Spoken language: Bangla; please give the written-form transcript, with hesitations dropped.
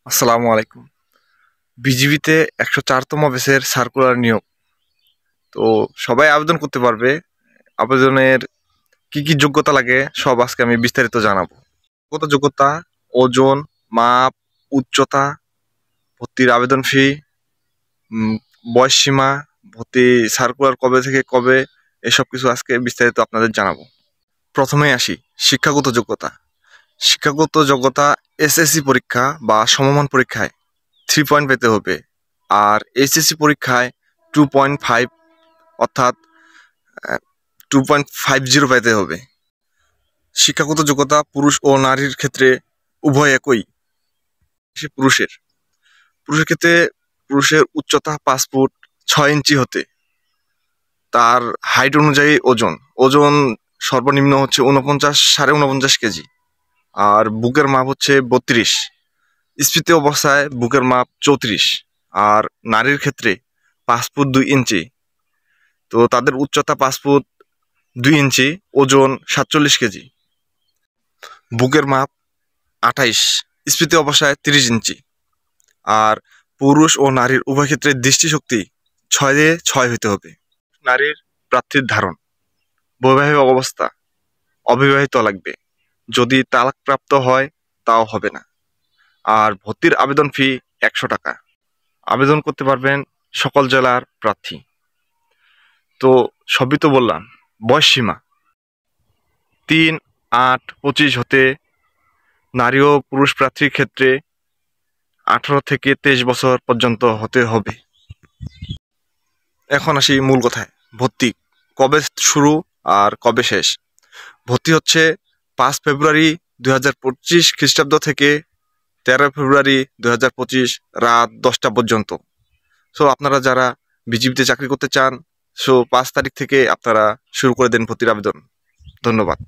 আসসালামু আলাইকুম। বিজিবিতে ১০৪তম ব্যাচের সার্কুলার নিয়োগ। তো সবাই আবেদন করতে পারবে। আবেদনের কি কি যোগ্যতা লাগে সব আজকে আমি বিস্তারিত জানাবো। যোগ্যতা, ওজন, মাপ, উচ্চতা, ভর্তির আবেদন ফি, উম, বয়স সীমা, ভর্তি সার্কুলার কবে থেকে কবে, এসব কিছু আজকে বিস্তারিত আপনাদের জানাবো। প্রথমে আসি শিক্ষাগত যোগ্যতা। শিক্ষাগত যোগ্যতা এসএসসি পরীক্ষা বা সমমান পরীক্ষায় 3 পয়েন্ট পেতে হবে। আর এইচএসসি পরীক্ষায় 2.5 অর্থাৎ 2.50 পেতে হবে। শিক্ষাগত যোগ্যতা পুরুষ ও নারীর ক্ষেত্রে উভয় একই। পুরুষের পুরুষের ক্ষেত্রে পুরুষের উচ্চতা 5 ফুট 6 ইঞ্চি হতে তার হাইট অনুযায়ী ওজন ওজন সর্বনিম্ন হচ্ছে 49 সাড়ে 49 কেজি। আর বুকের মাপ হচ্ছে 32। স্ফীতি অবস্থায় বুকের মাপ 34। আর নারীর ক্ষেত্রে 5 ফুট 2 ইঞ্চি। তো তাদের উচ্চতা 5 ফুট 2 ইঞ্চি, ওজন 47 কেজি। বুকের মাপ 28, স্ফীতি অবস্থায় 30 ইঞ্চি। আর পুরুষ ও নারীর উভয় ক্ষেত্রে দৃষ্টিশক্তি 6-6 হইতে হবে। নারীর প্রার্থীর ধারণ, বৈবাহিক অবস্থা, অবিবাহিত লাগবে। যদি তালাকপ্রাপ্ত হয় তাও হবে না। আর ভর্তির আবেদন ফি 100 টাকা। আবেদন করতে পারবেন সকল জেলার প্রার্থী। তো সবই তো বললাম। বয়স সীমা 3-8-25 হতে নারী ও পুরুষ প্রার্থীর ক্ষেত্রে 18 থেকে 23 বছর পর্যন্ত হতে হবে। এখন আসি মূল কথায়। ভর্তি কবে শুরু আর কবে শেষ? ভর্তি হচ্ছে 5 ফেব্রুয়ারি 2025 খ্রিস্টাব্দ থেকে 13 ফেব্রুয়ারি 2025 রাত 10টা পর্যন্ত। সো আপনারা যারা বিজিবিতে চাকরি করতে চান, সো 5 তারিখ থেকে আপনারা শুরু করে দেন ভর্তির আবেদন। ধন্যবাদ।